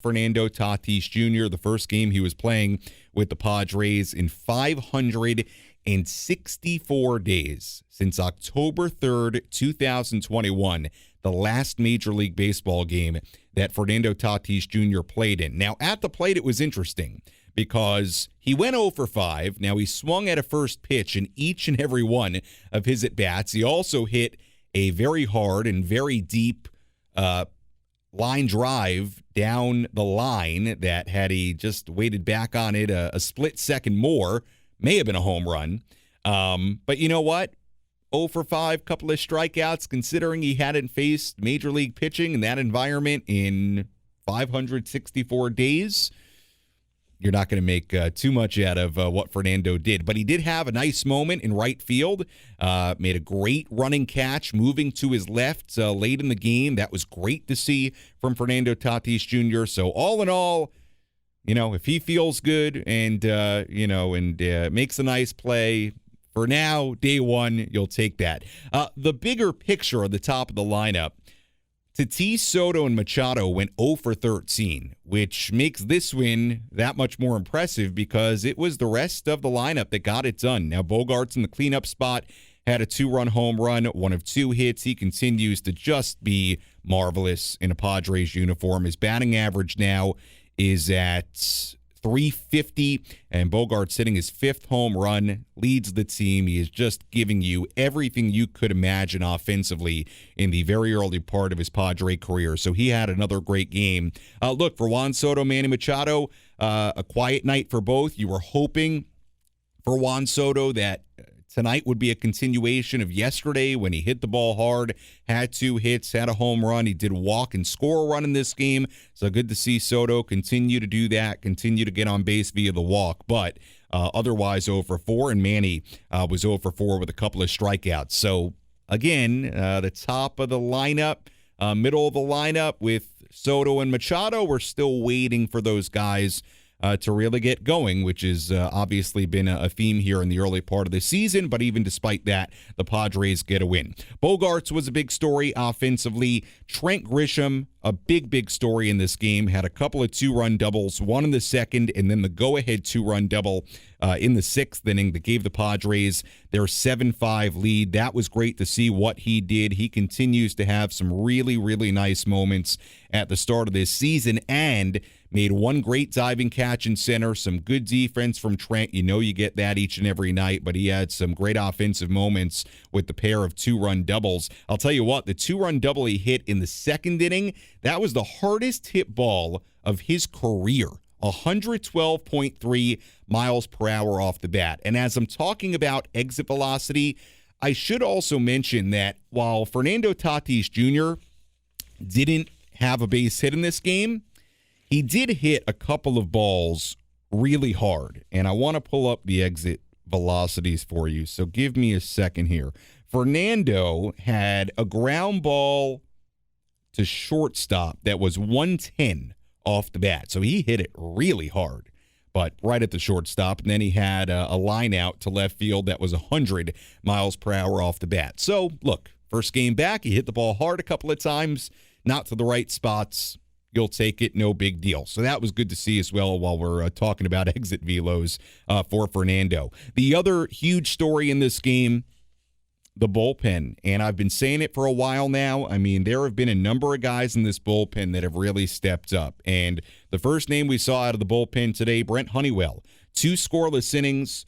Fernando Tatis Jr., the first game he was playing with the Padres in 564 days since October 3rd, 2021, the last Major League Baseball game that Fernando Tatis Jr. played in. Now, at the plate, it was interesting because he went 0 for 5. Now, he swung at a first pitch in each and every one of his at-bats. He also hit a very hard and very deep line drive down the line that, had he just waited back on it a split second more, may have been a home run. But you know what? 0 for 5, couple of strikeouts, considering he hadn't faced Major League pitching in that environment in 564 days. You're not going to make too much out of what Fernando did. But he did have a nice moment in right field. Made a great running catch, moving to his left late in the game. That was great to see from Fernando Tatis Jr. So all in all, if he feels good and, makes a nice play, for now, day one, you'll take that. The bigger picture of the top of the lineup, Tatis, Soto, and Machado went 0 for 13, which makes this win that much more impressive because it was the rest of the lineup that got it done. Now, Bogarts in the cleanup spot had a 2-run home run, 1 of 2 hits. He continues to just be marvelous in a Padres uniform. His batting average now is at .350, and Bogarts hitting his 5th home run, leads the team. He is just giving you everything you could imagine offensively in the very early part of his Padre career. So he had another great game. Look, for Juan Soto, Manny Machado, a quiet night for both. You were hoping for Juan Soto that tonight would be a continuation of yesterday when he hit the ball hard, had 2 hits, had a home run. He did walk and score a run in this game. So good to see Soto continue to do that, continue to get on base via the walk. But otherwise 0 for 4, and Manny was 0 for 4 with a couple of strikeouts. So again, the top of the lineup, middle of the lineup with Soto and Machado, we're still waiting for those guys to really get going, which has obviously been a theme here in the early part of the season. But even despite that, the Padres get a win. Bogarts was a big story offensively. Trent Grisham, a big story in this game, had a couple of 2-run doubles, 1 in the second, and then the go-ahead 2-run double in the 6th inning that gave the Padres their 7-5 lead. That was great to see what he did. He continues to have some really nice moments at the start of this season, and made 1 great diving catch in center, some good defense from Trent. You get that each and every night, but he had some great offensive moments with the pair of 2-run doubles. I'll tell you what, the 2-run double he hit in the 2nd inning, that was the hardest hit ball of his career. 112.3 miles per hour off the bat. And as I'm talking about exit velocity, I should also mention that while Fernando Tatis Jr. didn't have a base hit in this game, he did hit a couple of balls really hard, and I want to pull up the exit velocities for you, so give me a second here. Fernando had a ground ball to shortstop that was 110 off the bat, so he hit it really hard, but right at the shortstop, and then he had a line out to left field that was 100 miles per hour off the bat. So, look, first game back, he hit the ball hard a couple of times, not to the right spots. You'll take it, no big deal. So that was good to see as well while we're talking about exit velos for Fernando. The other huge story in this game, the bullpen. And I've been saying it for a while now. I mean, there have been a number of guys in this bullpen that have really stepped up. And the first name we saw out of the bullpen today, Brent Honeywell. 2 scoreless innings,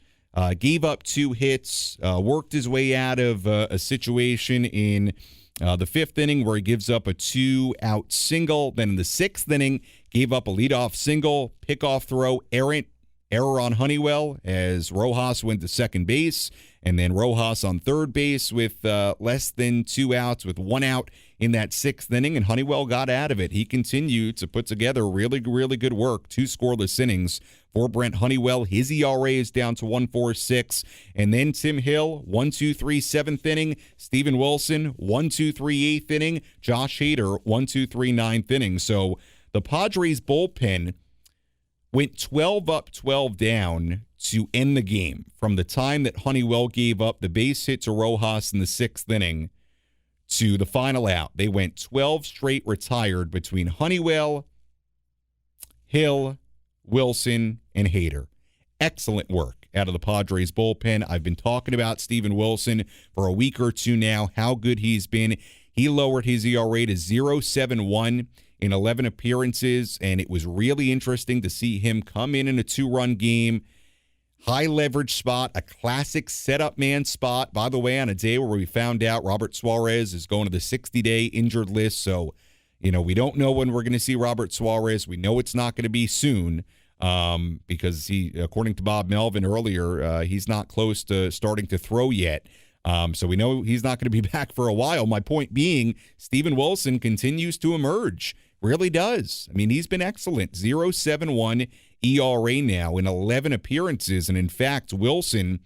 gave up 2 hits, worked his way out of a situation in the 5th inning where he gives up a 2-out single. Then in the 6th inning, gave up a leadoff single, pickoff throw, error on Honeywell as Rojas went to second base. And then Rojas on third base with less than 2 outs, with 1 out in that 6th inning, and Honeywell got out of it. He continued to put together really good work. 2 scoreless innings for Brent Honeywell. His ERA is down to 1.46. And then Tim Hill, 1-2-3 7th inning. Steven Wilson, 1-2-3 8th inning. Josh Hader, 1-2-3 9th inning. So the Padres bullpen went 12 up, 12 down to end the game from the time that Honeywell gave up the base hit to Rojas in the 6th inning to the final out. They went 12 straight retired between Honeywell, Hill, Wilson, and Hader. Excellent work out of the Padres bullpen. I've been talking about Steven Wilson for a week or two now, how good he's been. He lowered his ERA to 0.71 in 11 appearances, and it was really interesting to see him come in a two-run game. High leverage spot, a classic setup man spot. By the way, on a day where we found out Robert Suarez is going to the 60-day injured list, so we don't know when we're going to see Robert Suarez. We know it's not going to be soon because he, according to Bob Melvin earlier, he's not close to starting to throw yet. So we know he's not going to be back for a while. My point being, Steven Wilson continues to emerge. Really does. I mean, he's been excellent. 0.71 ERA now in 11 appearances. And in fact, Wilson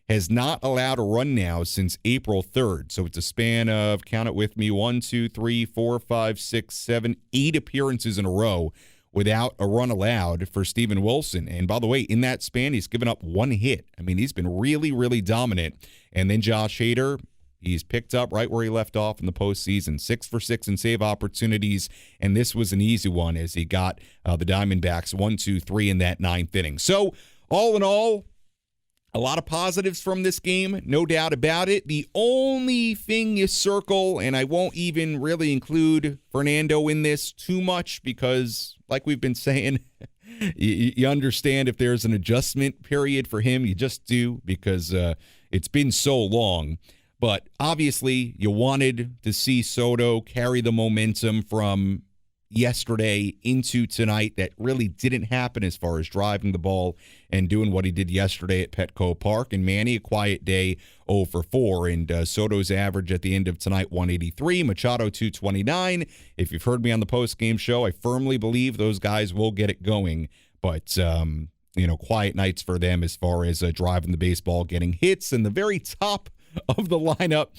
has not allowed a run now since April 3rd. So it's a span of, count it with me, 1, 2, 3, 4, 5, 6, 7, 8 appearances in a row without a run allowed for Steven Wilson. And by the way, in that span, he's given up one hit. I mean, he's been really, really dominant. And then Josh Hader, he's picked up right where he left off in the postseason, 6 for 6 in save opportunities. And this was an easy one as he got the Diamondbacks 1, 2, 3 in that 9th inning. So all in all, a lot of positives from this game, no doubt about it. The only thing you circle, and I won't even really include Fernando in this too much because, like we've been saying, you understand if there's an adjustment period for him, you just do because it's been so long. But obviously, you wanted to see Soto carry the momentum from yesterday into tonight. That really didn't happen as far as driving the ball and doing what he did yesterday at Petco Park. And Manny, a quiet day, 0 for 4. And Soto's average at the end of tonight, 183. Machado, 229. If you've heard me on the postgame show, I firmly believe those guys will get it going. But, quiet nights for them as far as driving the baseball, getting hits. And the very top of the lineup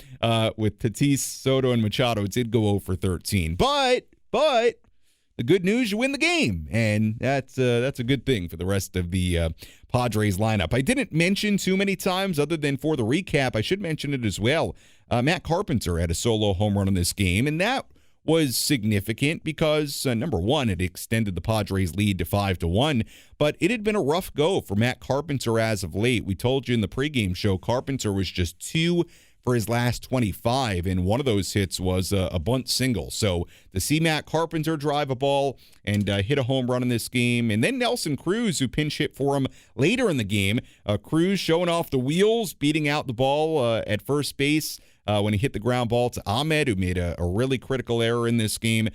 with Tatis, Soto, and Machado did go 0 for 13. But the good news, you win the game, and that's a good thing for the rest of the Padres lineup. I didn't mention too many times, other than for the recap. I should mention it as well. Matt Carpenter had a solo home run in this game, and that was significant because, number one, it extended the Padres' lead to 5-1, but it had been a rough go for Matt Carpenter as of late. We told you in the pregame show, Carpenter was just 2 for his last 25, and one of those hits was a bunt single. So to see Matt Carpenter drive a ball and hit a home run in this game, and then Nelson Cruz, who pinch hit for him later in the game. Cruz showing off the wheels, beating out the ball at first base when he hit the ground ball to Ahmed, who made a really critical error in this game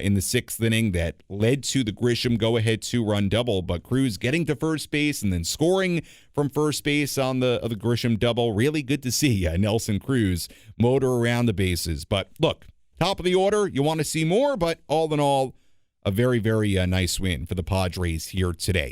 in the 6th inning that led to the Grisham go-ahead 2-run double. But Cruz getting to first base and then scoring from first base on the Grisham double. Really good to see Nelson Cruz motor around the bases. But look, top of the order, you want to see more, but all in all, a very, very nice win for the Padres here today.